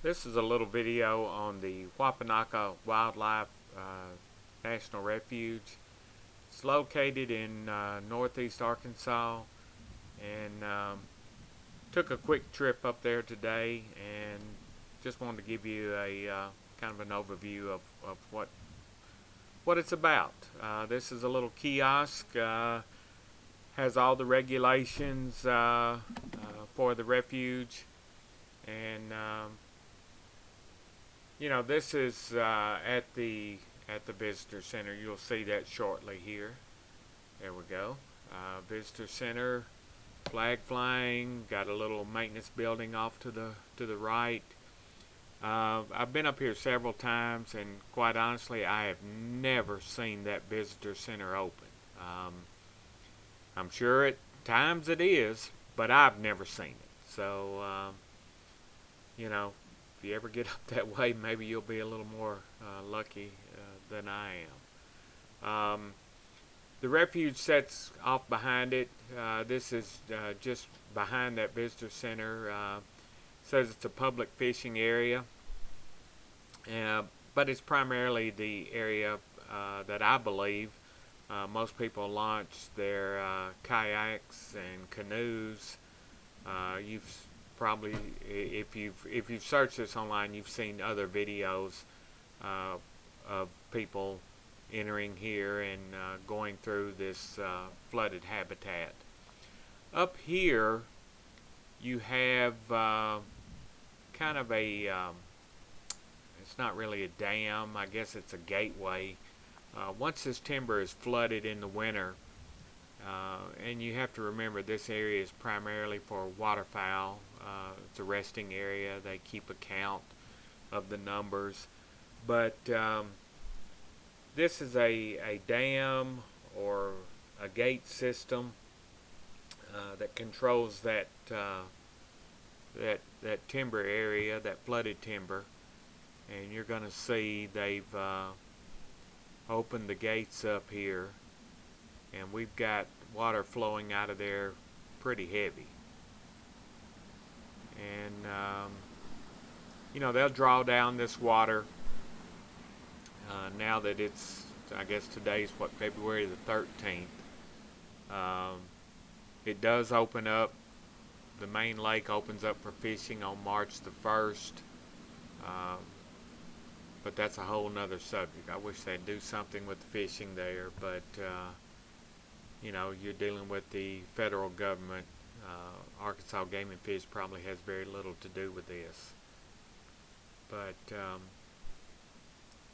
This is a little video on the Wapanocca Wildlife National Refuge. It's located in northeast Arkansas, and took a quick trip up there today and just wanted to give you a kind of an overview of what it's about. This is a little kiosk, has all the regulations for the refuge, and this is at the visitor center. You'll see that shortly here. There we go. Visitor center, flag flying. Got a little maintenance building off to the right. I've been up here several times, and quite honestly, I have never seen that visitor center open. I'm sure at times it is, but I've never seen it. So, if you ever get up that way, maybe you'll be a little more lucky than I am. The refuge sets off behind it. This is just behind that visitor center. Says it's a public fishing area, but it's primarily the area that I believe most people launch their kayaks and canoes. You've probably, if you've searched this online, you've seen other videos of people entering here and going through this flooded habitat. Up here you have kind of a it's not really a dam, I guess it's a gateway. Once this timber is flooded in the winter, and you have to remember this area is primarily for waterfowl. It's a resting area. They keep account of the numbers, but this is a dam or a gate system that controls that timber area, that flooded timber. And you're going to see they've opened the gates up here, and we've got water flowing out of there pretty heavy. And they'll draw down this water now that it's, I guess today's February the 13th. It does open up. The main lake opens up for fishing on March the 1st. But that's a whole nother subject. I wish they'd do something with the fishing there, but you're dealing with the federal government. Arkansas Game and Fish probably has very little to do with this. But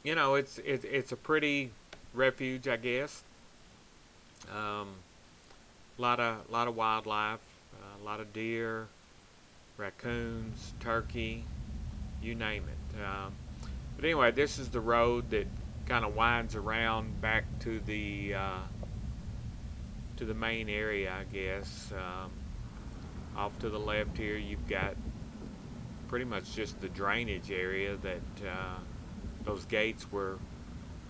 it's a pretty refuge, I guess. Lot of wildlife, a lot of deer, raccoons, turkey, you name it. But anyway, this is the road that kind of winds around back to the main area, I guess. Off to the left here, you've got pretty much just the drainage area that those gates were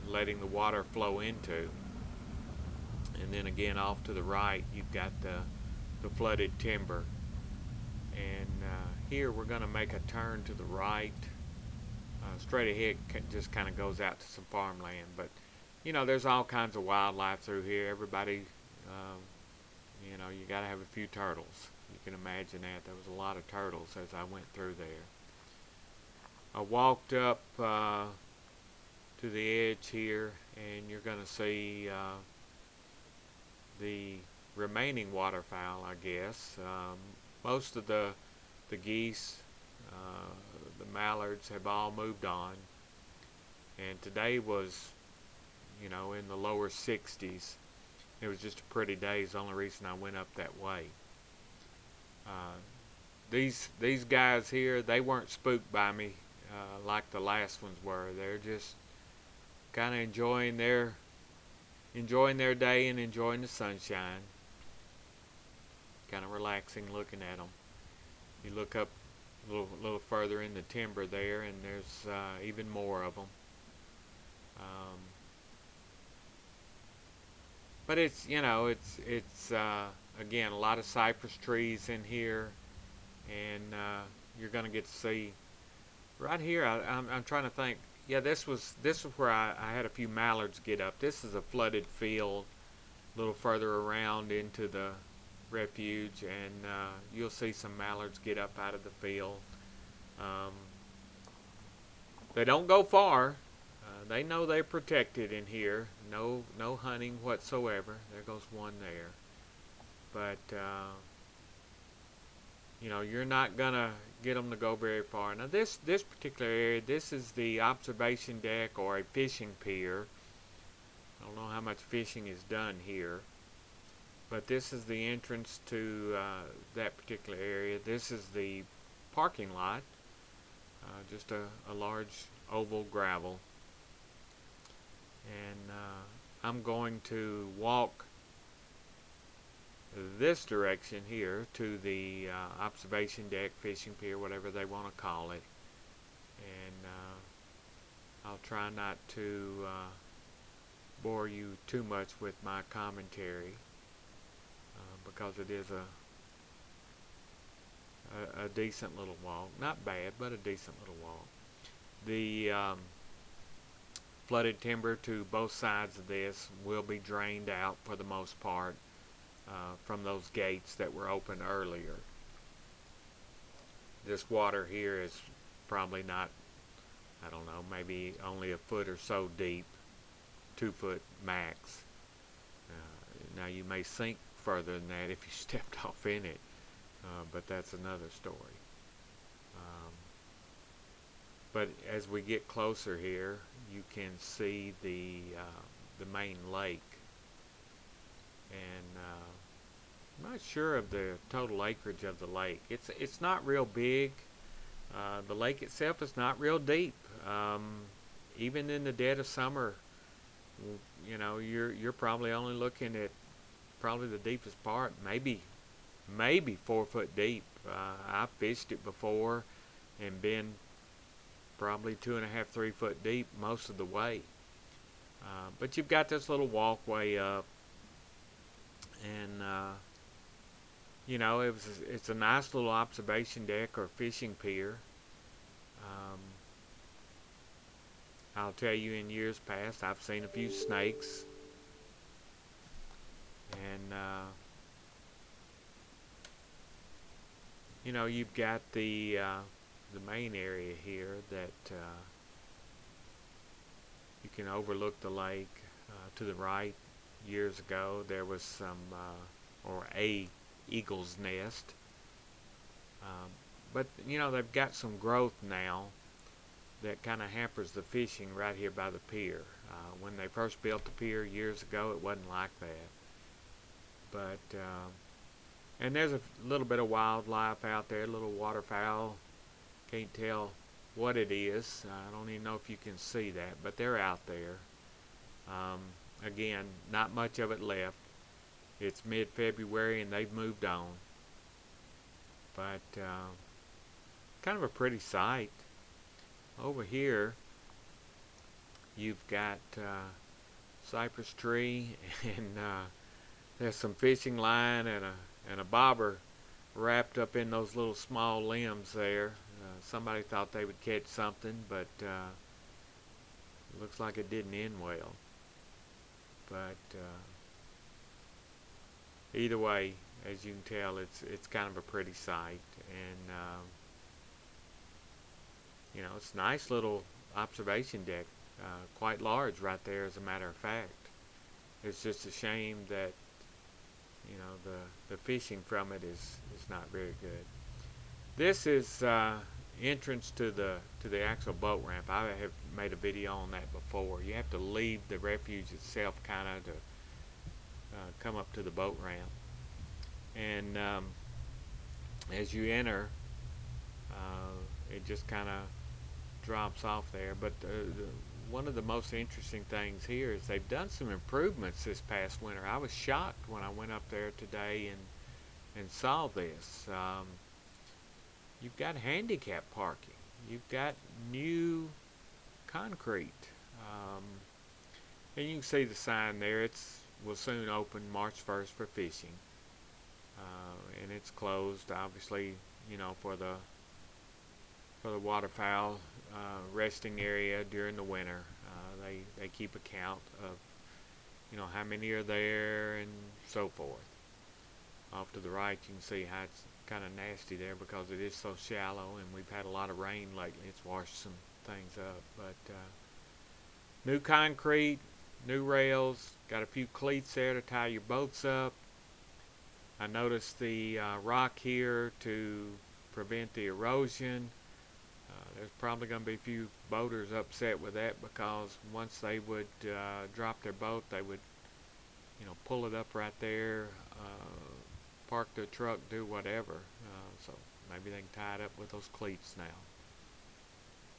letting the water flow into. And then again, off to the right, you've got the flooded timber. And here we're going to make a turn to the right. Straight ahead just kind of goes out to some farmland, but there's all kinds of wildlife through here. Everybody, you got to have a few turtles. You can imagine that. There was a lot of turtles as I went through there. I walked up to the edge here, and you're going to see the remaining waterfowl, I guess. Most of the geese, the mallards have all moved on, and today was in the lower 60s. It was just a pretty day. It's the only reason I went up that way. These guys here, they weren't spooked by me like the last ones were. They're just kind of enjoying their day and enjoying the sunshine. Kind of relaxing looking at them. You look up a little further in the timber there, and there's even more of them. But it's again a lot of cypress trees in here, and you're going to get to see right here, I'm trying to think. Yeah, this was where I had a few mallards get up. This is a flooded field, a little further around into the refuge, and you'll see some mallards get up out of the field. Um, they don't go far. They know they're protected in here. No hunting whatsoever. There goes one there. But you're not gonna get them to go very far. Now this particular area, this is the observation deck or a fishing pier. I don't know how much fishing is done here, but this is the entrance to that particular area. This is the parking lot, just a large oval gravel. And I'm going to walk this direction here to the observation deck, fishing pier, whatever they want to call it. And I'll try not to bore you too much with my commentary because it is a decent little walk. Not bad, but a decent little walk. The flooded timber to both sides of this will be drained out for the most part from those gates that were open earlier. This water here is probably not, I don't know, maybe only a foot or so deep, 2 foot max. Now you may sink further than that if you stepped off in it, but that's another story. But as we get closer here, you can see the main lake, and I'm not sure of the total acreage of the lake. It's not real big. The lake itself is not real deep. Even in the dead of summer, you're probably only looking at probably the deepest part, maybe 4 foot deep. I've fished it before and been probably 2.5, 3 foot deep most of the way. But you've got this little walkway up, and it's a nice little observation deck or fishing pier. I'll tell you, in years past, I've seen a few snakes, and you've got the main area here that you can overlook the lake. To the right, years ago, there was some or a eagle's nest, but they've got some growth now that kind of hampers the fishing right here by the pier. When they first built the pier years ago, it wasn't like that. But and there's a little bit of wildlife out there, little waterfowl. Can't tell what it is. I don't even know if you can see that, but they're out there. Again, not much of it left. It's mid-February and they've moved on. But kind of a pretty sight. Over here, you've got cypress tree, and there's some fishing line and a bobber wrapped up in those little small limbs there. Somebody thought they would catch something, but it looks like it didn't end well. But either way, as you can tell, it's kind of a pretty sight, and it's a nice little observation deck, quite large right there, as a matter of fact. It's just a shame that the fishing from it is not very good. This is entrance to the actual boat ramp. I have made a video on that before. You have to leave the refuge itself kind of to come up to the boat ramp, and as you enter, it just kind of drops off there. But one of the most interesting things here is they've done some improvements this past winter. I was shocked when I went up there today and saw this. You've got handicap parking. You've got new concrete. And you can see the sign there. Will soon open March 1st for fishing. And it's closed, obviously, for the waterfowl resting area during the winter. They keep account of how many are there and so forth. Off to the right you can see how it's kind of nasty there because it is so shallow, and we've had a lot of rain lately. It's washed some things up. But new concrete, new rails, got a few cleats there to tie your boats up. I noticed the rock here to prevent the erosion. There's probably going to be a few boaters upset with that, because once they would drop their boat, they would pull it up right there, park their truck, do whatever. So maybe they can tie it up with those cleats now.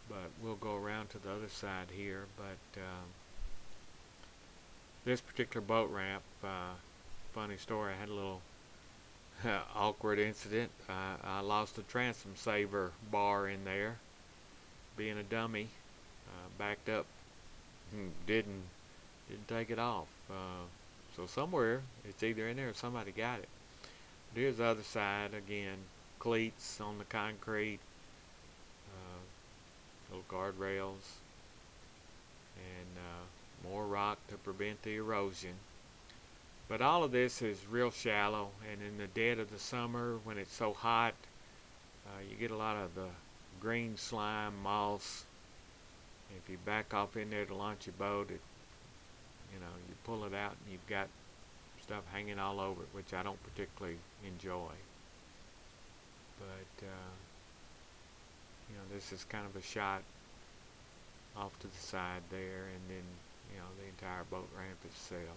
But we'll go around to the other side here. But this particular boat ramp, funny story, I had a little awkward incident. I lost a transom saver bar in there, being a dummy. Backed up, didn't take it off. So somewhere it's either in there or somebody got it. But here's the other side again, cleats on the concrete, little guardrails, and more rock to prevent the erosion. But all of this is real shallow, and in the dead of the summer when it's so hot, you get a lot of the green slime, moss. If you back off in there to launch your boat, you pull it out and you've got stuff hanging all over it, which I don't particularly enjoy. But this is kind of a shot off to the side there, and then the entire boat ramp itself.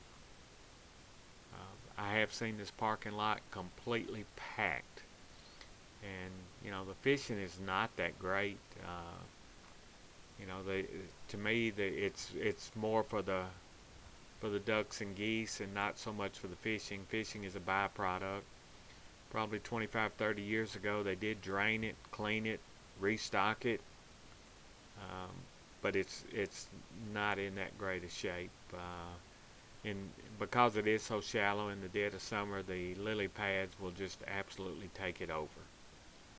I have seen this parking lot completely packed, and the fishing is not that great. To me, it's more for the ducks and geese, and not so much for the fishing. Fishing is a byproduct. Probably 25, 30 years ago, they did drain it, clean it, restock it, but it's not in that great a shape. And because it is so shallow in the dead of summer, the lily pads will just absolutely take it over.